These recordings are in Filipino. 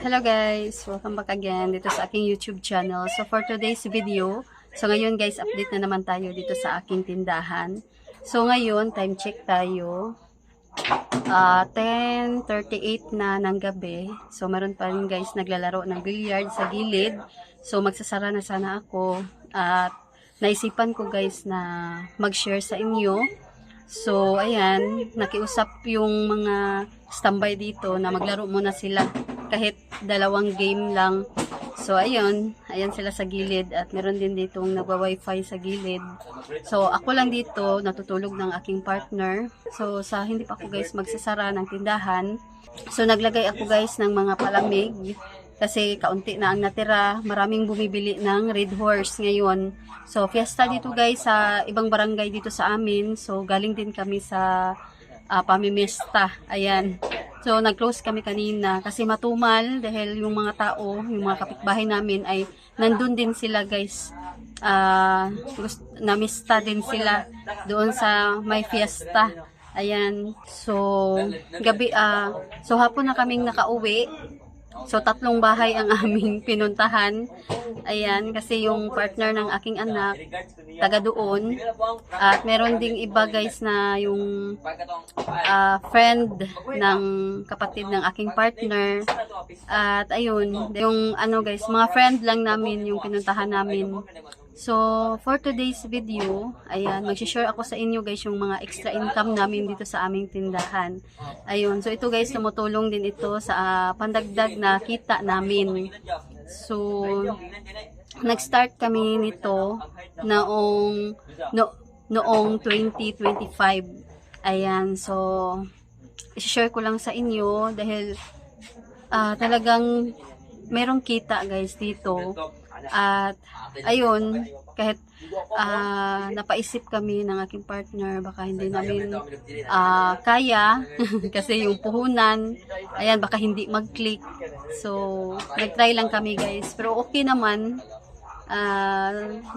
Hello guys! Welcome back again dito sa aking YouTube channel. So for today's video, so ngayon guys, update na naman tayo dito sa aking tindahan. So ngayon, time check tayo. 10:38 na ng gabi. So meron pa rin guys naglalaro ng billiard sa gilid. So magsasara na sana ako. At naisipan ko guys na mag-share sa inyo. So ayan, nakiusap yung mga standby dito na maglaro muna sila. Kahit dalawang game lang. So, ayun. Ayan sila sa gilid. At meron din ditong nagwa-wifi sa gilid. So, ako lang dito, natutulog ng aking partner. So, sa hindi pa ako guys magsasara ng tindahan. So, naglagay ako guys ng mga palamig. Kasi kaunti na ang natira. Maraming bumibili ng Red Horse ngayon. So, fiesta dito guys sa ibang barangay dito sa amin. So, galing din kami sa pamimiesta. Ayan. So, nag-close kami kanina kasi matumal dahil yung mga tao, yung mga kapitbahay namin ay nandun din sila guys. Namista din sila doon sa may fiesta. Ayan. So, gabi, so hapon na kaming nakauwi. So, 3 bahay ang aming pinuntahan. Ayan, kasi yung partner ng aking anak, taga doon. At meron ding iba guys na yung friend ng kapatid ng aking partner. At ayun, yung ano guys, mga friend lang namin yung pinuntahan namin. So, for today's video, ayan, mag-share ako sa inyo guys yung mga extra income namin dito sa aming tindahan. Ayun, so ito guys, tumutulong din ito sa pandagdag na kita namin. So, nag-start kami nito noong 2025. Ayan, so, i-share ko lang sa inyo dahil talagang merong kita guys dito. At ayun, kahit napaisip kami ng aking partner, baka hindi namin kaya kasi yung puhunan, ayan, baka hindi mag-click. So, nag-try lang kami guys. Pero okay naman.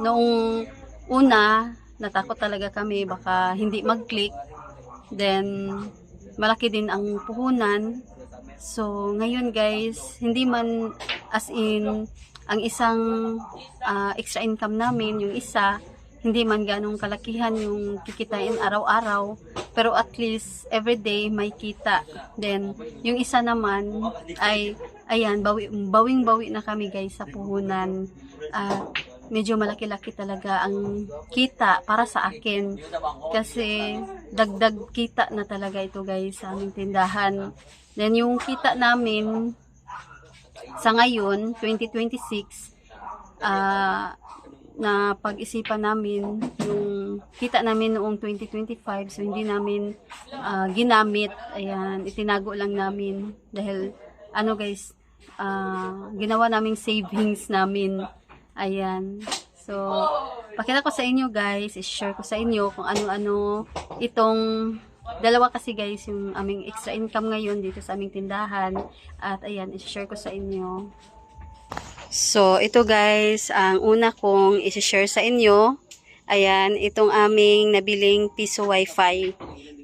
Noong una, natakot talaga kami, baka hindi mag-click. Then, malaki din ang puhunan. So, ngayon guys, hindi man as in ang isang extra income namin, yung isa, hindi man ganong kalakihan yung kikitain araw-araw, pero at least everyday may kita. Then, yung isa naman ay, ayan, bawing-bawi na kami guys sa puhunan. Medyo malaki-laki talaga ang kita para sa akin. Kasi dagdag kita na talaga ito guys sa aming tindahan. Then, yung kita namin sa ngayon, 2026, na pag-isipan namin yung kita namin noong 2025, so hindi namin ginamit. Ayan, itinago lang namin dahil ano guys, ginawa naming savings namin. Ayan, so pakita ko sa inyo guys, i-share ko sa inyo kung ano-ano itong dalawa kasi guys yung aming extra income ngayon dito sa aming tindahan. At ayan, i-share ko sa inyo. So, ito guys, ang una kong i-share sa inyo. Ayan, itong aming nabiling piso wifi.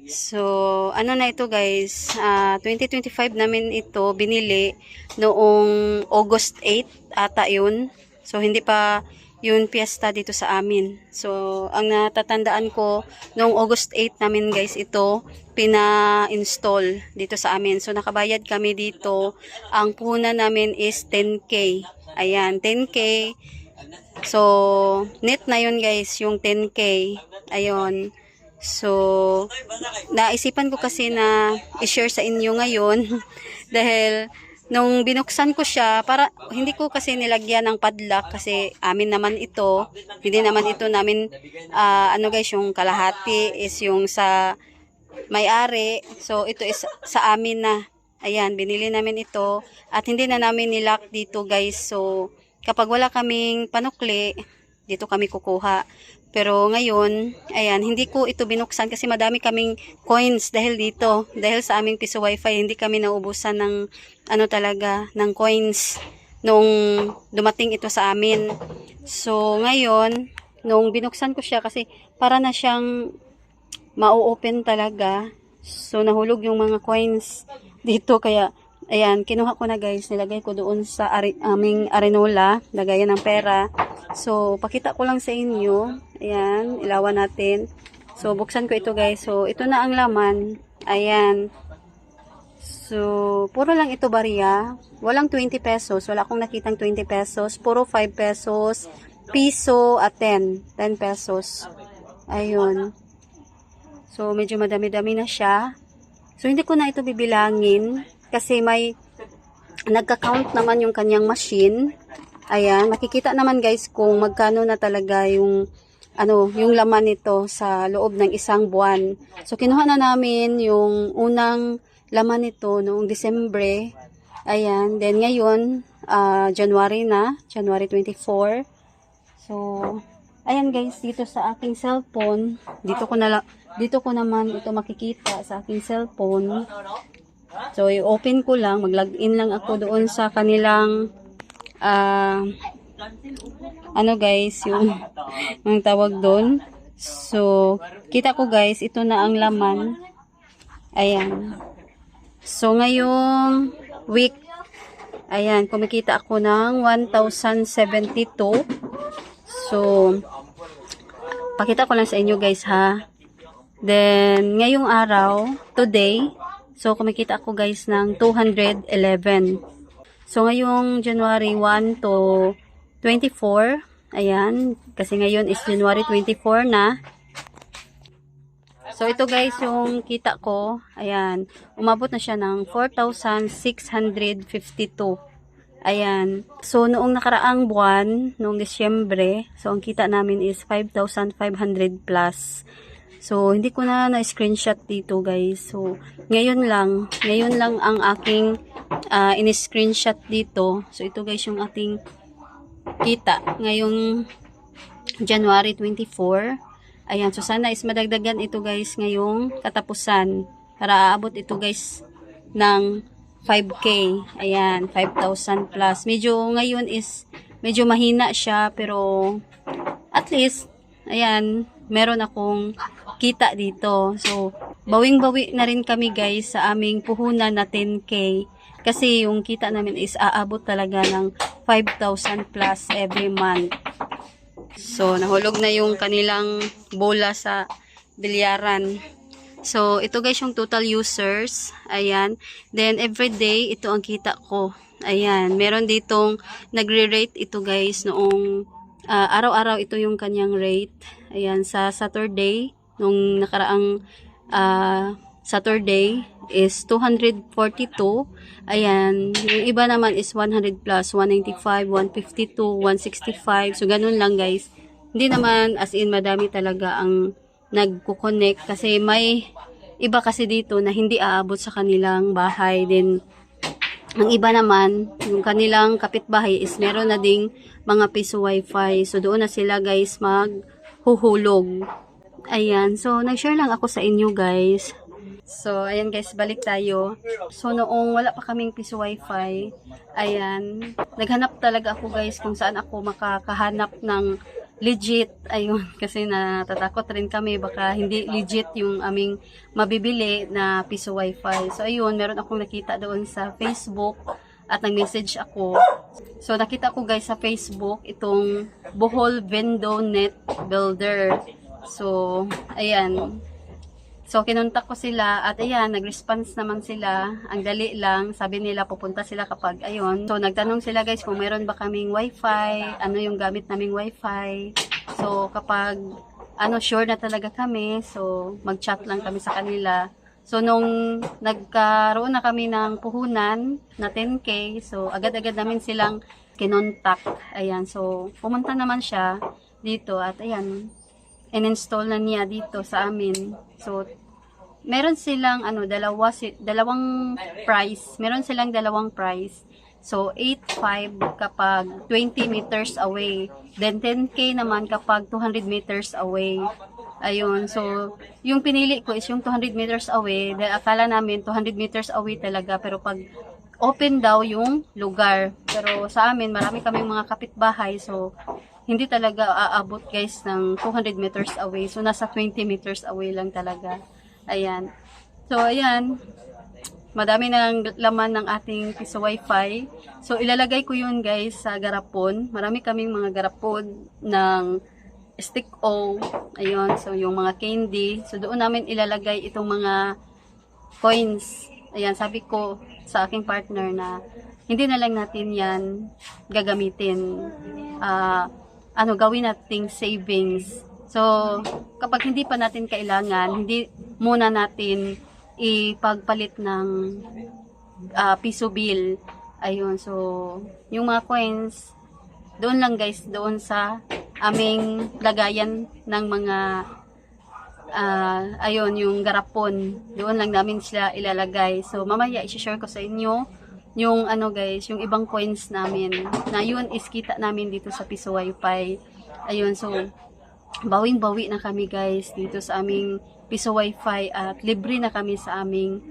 So, ano na ito guys, 2025 namin ito binili noong August 8 ata yun. So, hindi pa yun piyesta dito sa amin. So, ang natatandaan ko, noong August 8 namin guys, ito pina-install dito sa amin. So, nakabayad kami dito. Ang puhunan namin is 10K. Ayan, 10K. So, net na yun guys, yung 10K. Ayun. So, naisipan ko kasi na i-share sa inyo ngayon dahil nung binuksan ko siya, para hindi ko kasi nilagyan ng padlock kasi amin naman ito. Hindi naman ito namin, ano guys, yung kalahati is yung sa may-ari. So, ito is sa amin na. Ayan, binili namin ito. At hindi na namin nilock dito guys. So, kapag wala kaming panukli, dito kami kukuha. Pero ngayon, ayan, hindi ko ito binuksan kasi madami kaming coins dahil dito. Dahil sa aming piso wifi, hindi kami naubusan ng ano talaga, ng coins nung dumating ito sa amin. So, ngayon, nung binuksan ko siya kasi para na siyang mau-open talaga. So, nahulog yung mga coins dito kaya ayan, kinuha ko na guys. Nilagay ko doon sa aming arenola. Lagayan ng pera. So, pakita ko lang sa inyo. Ayan, ilawan natin. So, buksan ko ito guys. So, ito na ang laman. Ayan. So, puro lang ito barya. Walang 20 pesos. Wala akong nakitang 20 pesos. Puro 5 pesos. Piso at 10. 10 pesos. Ayun. So, medyo madami-dami na siya. So, hindi ko na ito bibilangin. Kasi may nagka-count naman yung kanyang machine. Ayan. Makikita naman guys kung magkano na talaga yung yung laman nito sa loob ng isang buwan. So, kinuha na namin yung unang laman nito noong Disyembre. Ayan. Then, ngayon, January na. January 24. So, ayan guys, dito sa aking cellphone, dito ko naman ito makikita sa aking cellphone. So, i-open ko lang, mag-login lang ako doon sa kanilang guys, yung tawag doon. So, kita ko guys, ito na ang laman. Ayan. So, ngayong week, ayan, kumikita ako ng 1,072. So, pakita ko lang sa inyo guys ha. Then, ngayong araw, today, so kumikita ako guys ng 211. So, ngayong January 1 to 24, ayan, kasi ngayon is January 24 na. So, ito guys yung kita ko, ayan, umabot na siya ng 4,652. Ayan. So, noong nakaraang buwan, noong Disyembre, so, ang kita namin is 5,500 plus. So, hindi ko na na-screenshot dito, guys. So, ngayon lang ang aking in-screenshot dito. So, ito guys yung ating kita. Ngayong January 24. Ayan. So, sana is madagdagan ito, guys, ngayong katapusan. Para aabot ito, guys, ng 5K. Ayan, 5,000 plus. Medyo ngayon is medyo mahina siya pero at least ayan, meron akong kita dito. So, bawing-bawi na rin kami guys sa aming puhunan na 10K. Kasi yung kita namin is aabot talaga ng 5,000 plus every month. So, nahulog na yung kanilang bola sa bilyaran. So, ito guys yung total users. Ayan. Then, everyday, ito ang kita ko. Ayan. Meron ditong nagre-rate ito guys noong araw-araw ito yung kanyang rate. Ayan. Sa Saturday, nung nakaraang Saturday is 242. Ayan. Yung iba naman is 100 plus, 195, 152, 165. So, ganun lang guys. Hindi naman as in madami talaga ang nagko-connect kasi may iba kasi dito na hindi aabot sa kanilang bahay. Then, ang iba naman, yung kanilang kapitbahay is meron na ding mga piso wifi. So, doon na sila guys maghuhulog. Ayan. So, nag-share lang ako sa inyo guys. So, ayan guys, balik tayo. So, noong wala pa kaming piso wifi, ayan, naghanap talaga ako guys kung saan ako makakahanap ng legit. Ayun, kasi natatakot rin kami baka hindi legit yung aming mabibili na piso wifi. So, ayun, meron akong nakita doon sa Facebook at nag-message ako. So, nakita ko guys sa Facebook itong Bohol Vendo Net Builder. So, ayan. So, kinontak ko sila at ayan, nag-response naman sila. Ang dali lang, sabi nila pupunta sila kapag ayun. So, nagtanong sila guys kung meron ba kaming wifi, ano yung gamit naming wifi. So, kapag sure na talaga kami, so mag-chat lang kami sa kanila. So, nung nagkaroon na kami ng puhunan na 10K, so agad-agad namin silang kinontak. Ayan, so pumunta naman siya dito at ayan, in-install na niya dito sa amin. So, meron silang dalawang price. Meron silang dalawang price. So, 8.5 kapag 20 meters away. Then, 10K naman kapag 200 meters away. Ayun. So, yung pinili ko is yung 200 meters away. Dahil akala namin 200 meters away talaga. Pero pag open daw yung lugar. Pero sa amin, marami kaming mga kapitbahay. So, hindi talaga aabot guys ng 200 meters away. So, nasa 20 meters away lang talaga. Ayan. So, ayan. madami ng laman ng ating piso wifi. So ilalagay ko yun guys sa garapon. Marami kaming mga garapon ng stick O. Ayun, so yung mga candy. So doon namin ilalagay itong mga coins. Ayan, sabi ko sa aking partner na hindi na lang natin yan gagamitin. Gawin nating savings. So, kapag hindi pa natin kailangan, hindi muna natin ipagpalit ng piso bill. Ayun, so, yung mga coins, doon lang guys, doon sa aming lagayan ng mga yung garapon. Doon lang namin sila ilalagay. So, mamaya i-share ko sa inyo yung guys, yung ibang coins namin. Na yun is kita namin dito sa piso wifi. Ayun, so, bawing-bawi na kami guys dito sa aming piso wifi at libre na kami sa aming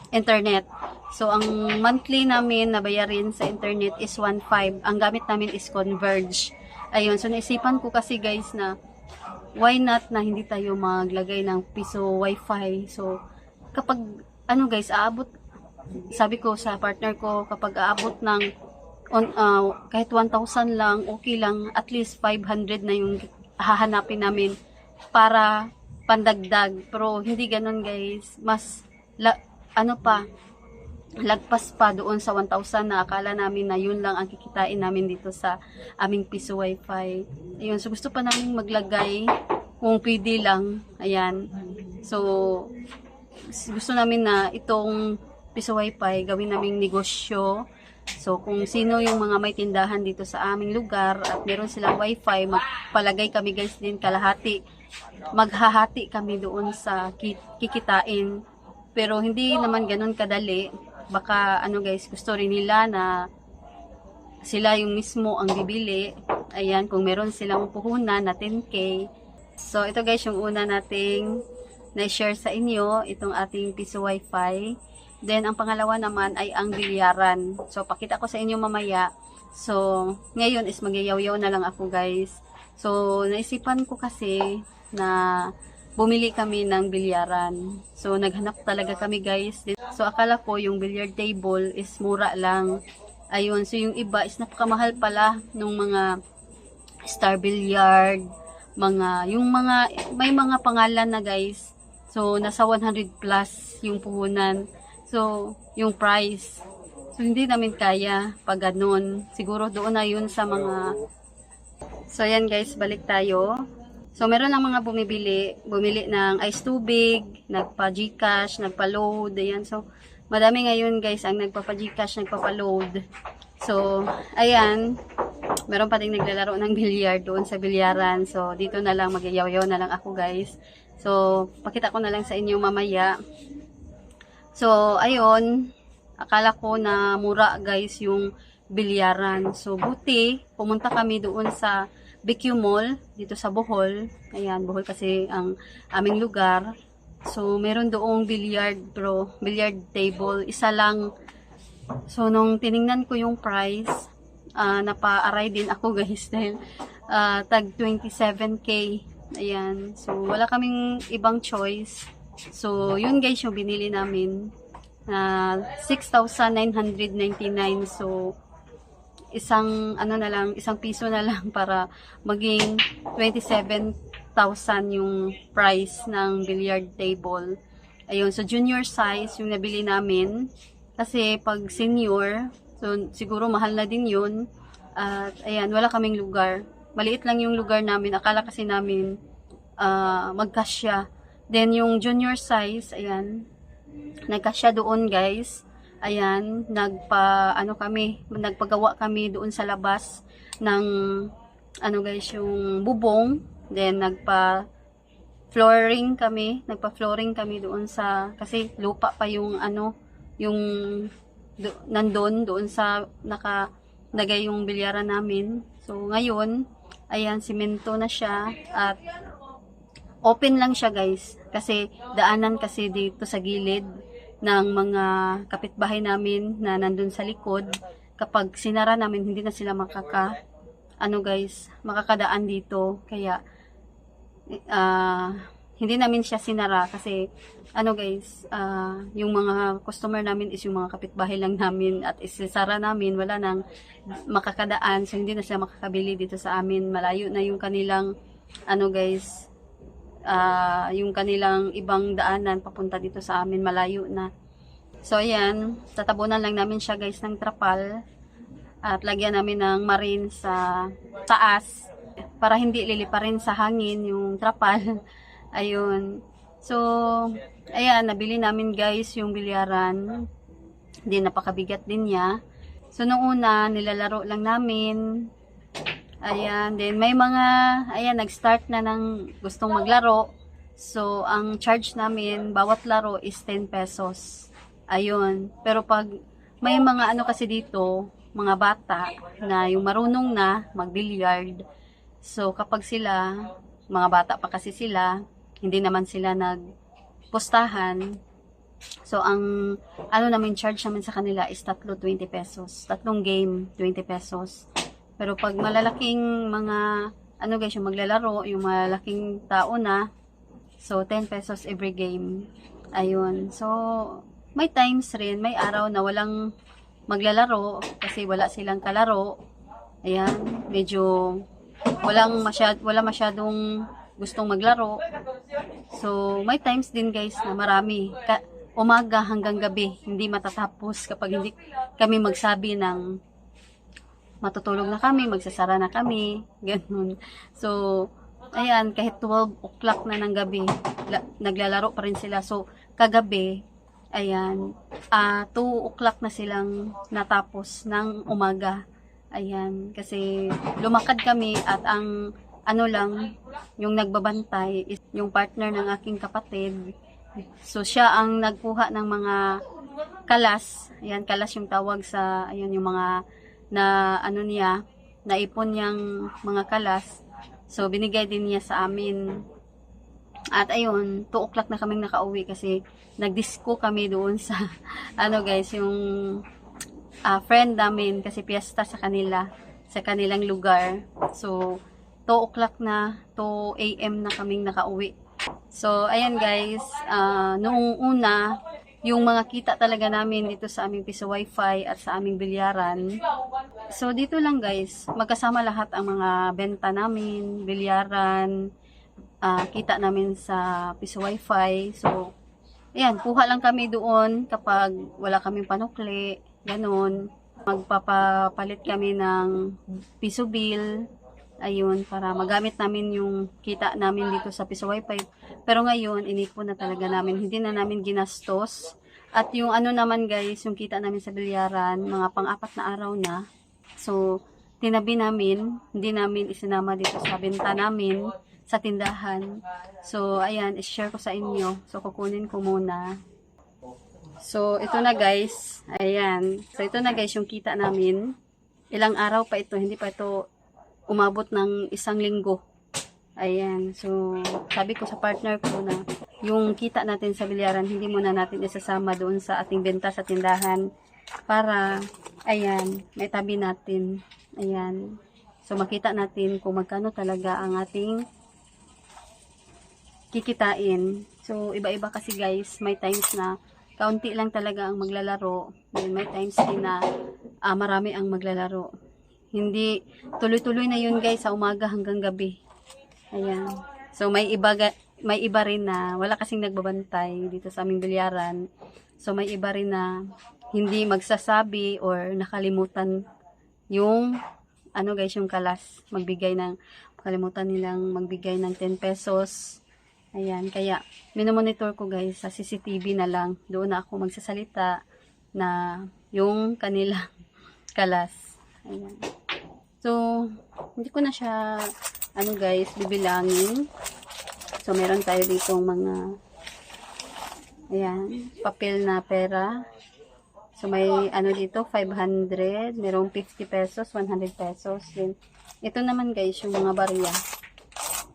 internet. So, ang monthly namin na bayarin sa internet is 1.5. Ang gamit namin is Converge. Ayun, so naisipan ko kasi guys na why not na hindi tayo maglagay ng piso wifi. So, kapag guys, sabi ko sa partner ko, kapag aabot ng kahit 1,000 lang, okay lang, at least 500 na yung hahanapin namin para pandagdag. Pero hindi ganun guys, mas lagpas pa doon sa 1,000 na akala namin na yun lang ang kikitain namin dito sa aming piso wifi. Ayun, so gusto pa namin maglagay kung pwede lang. Ayan. So, gusto namin na itong piso wifi gawin naming negosyo. So, kung sino yung mga may tindahan dito sa aming lugar at meron silang wifi, magpalagay kami guys din kalahati. Maghahati kami doon sa kikitain. Pero hindi naman ganun kadali. Baka guys, gusto rin nila na sila yung mismo ang bibili. Ayan, kung meron silang puhunan na 10K. So, ito guys yung una nating na-share sa inyo, itong ating piso wifi. Then, ang pangalawa naman ay ang bilyaran. So, pakita ko sa inyo mamaya. So, ngayon is magyayaw-yaw na lang ako guys. So, naisipan ko kasi na bumili kami ng bilyaran. So, naghanap talaga kami guys. So, akala ko yung billiard table is mura lang. Ayun, so yung iba is napakamahal pala nung mga Star Billiard, may mga pangalan na guys. So, nasa 100 plus yung puhunan. So, yung price. So, hindi namin kaya pag ganun. Siguro doon na yun sa mga... So, yan guys, balik tayo. So, meron ng mga bumili ng ice tubig, nagpa-Gcash, nagpa-load, ayan. So, madami ngayon guys ang nagpapa-Gcash, nagpapa-load. So, ayan, meron pa ding naglalaro ng bilyar doon sa bilyaran. So, dito na lang, magyayaw-yaw na lang ako guys. So, pakita ko na lang sa inyo mamaya. So, ayun, akala ko na mura guys yung bilyaran. So, buti, pumunta kami doon sa BQ Mall, dito sa Bohol. Ayan, Bohol kasi ang aming lugar. So, meron doong billiard table. Isa lang. So, nung tiningnan ko yung price, napa-aray din ako guys dahil tag 27K. Ayan. So, wala kaming ibang choice. So, yun guys yung binili namin. 6,999. So, isang piso na lang para maging 27,000 yung price ng billiard table. Ayun, so junior size yung nabili namin kasi pag senior, so siguro mahal na din yun. At ayan, wala kaming lugar. Maliit lang yung lugar namin. Akala kasi namin magkasya. Then yung junior size, ayan, nagkasya doon guys. Ayan, nagpagawa kami doon sa labas ng guys, yung bubong. Then nagpa-flooring kami doon sa, kasi lupa pa yung nandun doon sa nakalagay yung bilyaran namin. So ngayon, ayan, simento na siya at open lang siya guys. Kasi daanan kasi dito sa gilid ng mga kapitbahay namin na nandun sa likod. Kapag sinara namin, hindi na sila makakadaan dito. Kaya hindi namin siya sinara kasi ano guys, yung mga customer namin is yung mga kapitbahay lang namin at isisara namin, wala nang makakadaan, so hindi na sila makakabili dito sa amin. Malayo na yung kanilang ano guys, yung kanilang ibang daanan papunta dito sa amin, malayo na. So ayan, tatabunan lang namin siya guys ng trapal at lagyan namin ng marine sa taas para hindi liliparin sa hangin yung trapal. Ayun. So, ayan, nabili namin guys yung bilyaran. Hindi, napakabigat din niya. So, nung una, nilalaro lang namin. Ayan, then may mga, ayan, nag-start na ng gustong maglaro. So, ang charge namin, bawat laro is 10 pesos. Ayun. Pero pag may mga ano kasi dito, mga bata na yung marunong na mag-billiard. So, kapag sila, mga bata pa kasi sila, hindi naman sila nagpustahan. So, ang ano namin, charge namin sa kanila is 20 pesos. 3 game, 20 pesos. Pero pag malalaking mga, ano guys, yung maglalaro, yung malalaking tao na, so 10 pesos every game. Ayun. So, may times rin, may araw na walang maglalaro kasi wala silang kalaro. Ayan, medyo wala masyadong gustong maglaro. So, may times din guys na marami. Umaga hanggang gabi, hindi matatapos kapag hindi kami magsabi ng matutulog na kami, magsasara na kami, ganun. So, ayan, kahit 12 o'clock na ng gabi, naglalaro pa rin sila. So, kagabi, ayan, 2 o'clock na silang natapos ng umaga. Ayan, kasi lumakad kami at ang ano lang, yung nagbabantay is yung partner ng aking kapatid. So, siya ang nagkuha ng mga kalas. Ayan, kalas yung tawag sa, ayan, yung mga na ano niya, naipon niyang mga kalas. So, binigay din niya sa amin. At ayun, 2 o'clock na kaming nakauwi kasi nagdisco kami doon sa, ano guys, yung friend namin kasi piyesta sa kanila, sa kanilang lugar. So, 2 o'clock na, 2 a.m. na kaming nakauwi. So, ayan guys, noong una, yung mga kita talaga namin dito sa aming piso wifi at sa aming bilyaran. So, dito lang guys, magkasama lahat ang mga benta namin, bilyaran, kita namin sa piso wifi. So, ayan, kuha lang kami doon kapag wala kaming panukli, ganun. Magpapapalit kami ng piso bill, ayun, para magamit namin yung kita namin dito sa piso wifi. Pero ngayon, inipon na talaga namin, hindi na namin ginastos. At yung ano naman guys, yung kita namin sa bilyaran, mga pang-4 na araw na. So, tinabi namin, hindi namin isinama dito sa benta namin, sa tindahan. So, ayan, i-share ko sa inyo. So, kukunin ko muna. So, ito na guys. Ayan. So, ito na guys yung kita namin. Ilang araw pa ito. Hindi pa ito umabot ng 1 linggo. Ayan. So, sabi ko sa partner ko na yung kita natin sa bilyaran, hindi muna natin isasama doon sa ating benta sa tindahan. Para, ayan, may tabi natin. Ayan. So, makita natin kung magkano talaga ang ating kikitain. So, iba-iba kasi guys, may times na kaunti lang talaga ang maglalaro. Then, may times din na marami ang maglalaro. Hindi, tuloy-tuloy na yun guys, sa umaga hanggang gabi. Ayan. So, may iba rin na, wala kasing nagbabantay dito sa aming bilyaran. So, may iba rin na hindi magsasabi or nakalimutan yung, ano guys, yung kalas. Kalimutan nilang magbigay ng 10 pesos. Ayan, kaya minomonitor ko guys sa CCTV na lang. Doon na ako magsasalita na yung kanilang kalas. Ayan. So, hindi ko na siya, ano guys, bibilangin. So, meron tayo dito mga, ayan, papel na pera. So, may ano dito, 500, merong 50 pesos, 100 pesos. Then, ito naman guys, yung mga barya.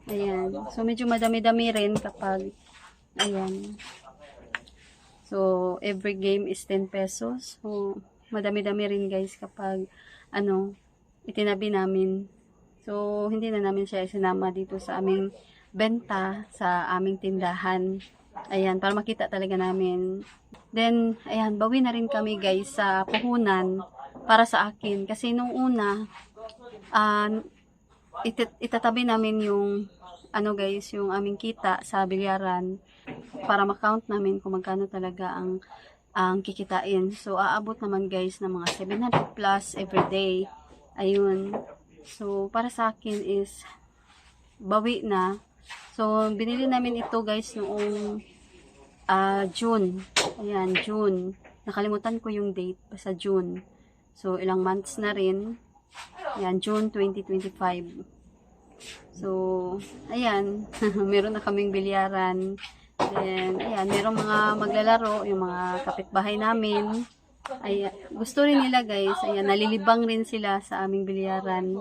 Ayan. So, medyo madami-dami rin kapag, ayan. So, every game is 10 pesos. So, madami-dami rin guys kapag, ano, itinabi namin. So, hindi na namin siya isinama dito sa aming benta sa aming tindahan. Ayan, para makita talaga namin. Then, ayan, bawi na rin kami guys sa puhunan para sa akin. Kasi nung una, itatabi namin yung ano guys, yung aming kita sa bilyaran para makount namin kung magkano talaga ang kikitain. So, aabot naman guys ng mga 700 plus everyday. Ayun. So, para sa akin is bawi na. So, binili namin ito guys noong June. Ayan, June. Nakalimutan ko yung date. Basta June. So, ilang months na rin. Ayan, June 2025. So, ayan. Meron na kaming bilyaran. Then, ayan. Merong mga maglalaro. Yung mga kapitbahay namin. Ayan. Gusto rin nila guys. Ayan, nalilibang rin sila sa aming bilyaran.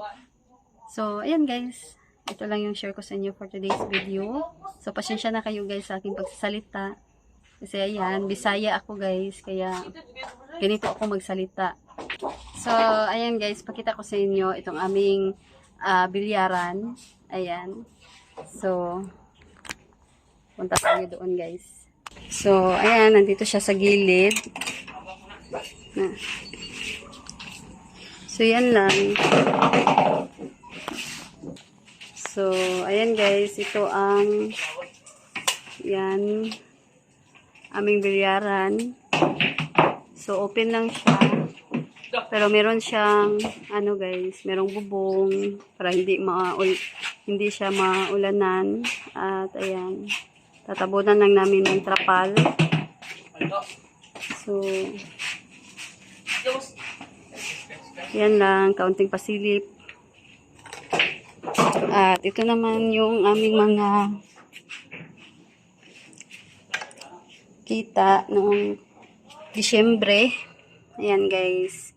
So, ayan guys. Ito lang yung share ko sa inyo for today's video. So, pasensya na kayo guys sa aking pagsasalita. Kasi ayan, Bisaya ako guys. Kaya, ganito ako magsalita. So, ayan guys, pakita ko sa inyo itong aming bilyaran. Ayan. So, punta tayo doon guys. So, ayan, nandito siya sa gilid. So, yan lang. So, ayan guys, ito ang yan aming bilyaran. So, open lang siya. Pero meron siyang ano guys, merong bubong para hindi siya maulanan. At ayan, tatabunan lang namin ng trapal. So, yan lang, kaunting pasilip. At ito naman yung aming mga kita noong Disyembre. Ayan guys.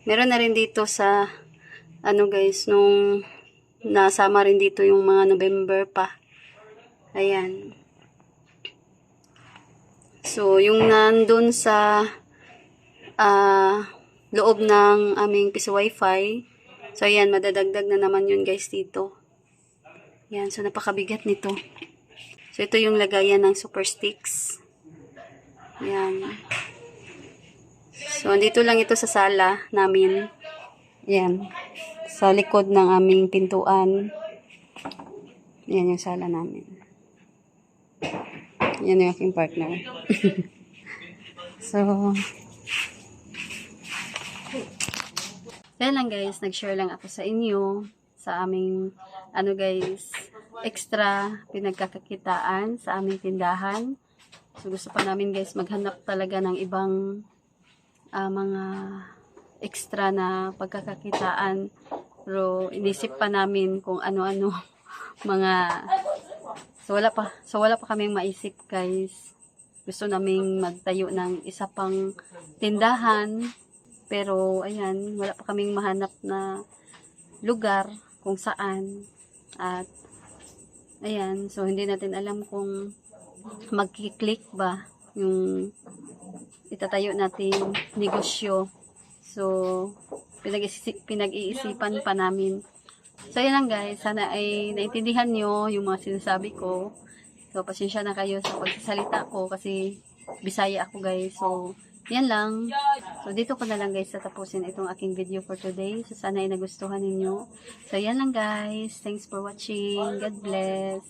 Meron na rin dito sa ano guys, nung nasama rin dito yung mga November pa. Ayan. So, yung nandun sa loob ng aming piso wifi. So, ayan, madadagdag na naman yun guys dito. Ayan, so napakabigat nito. So, ito yung lagayan ng super sticks. Ayan. So, andito lang ito sa sala namin. Ayan. Sa likod ng aming pintuan. Ayan yung sala namin. Ayan yung aking partner. So, yan lang guys, nag-share lang ako sa inyo sa aming ano guys, extra pinagkakakitaan sa aming tindahan. So gusto pa namin guys maghanap talaga ng ibang mga extra na pagkakakitaan. Pero inisip pa namin kung ano-ano mga so wala pa kaming maisip guys. Gusto naming magtayo ng isa pang tindahan. Pero, ayan, wala pa kaming mahanap na lugar kung saan. At, ayan, so hindi natin alam kung magkiklik ba yung itatayo natin negosyo. So, pinag-iisipan pa namin. So, ayan lang guys. Sana ay naintindihan nyo yung mga sinasabi ko. So, pasensya na kayo sa pagsasalita ko kasi Bisaya ako guys. So, yan lang. So, dito ko na lang guys tatapusin itong aking video for today. So, sana ay nagustuhan ninyo. So, yan lang guys. Thanks for watching. God bless.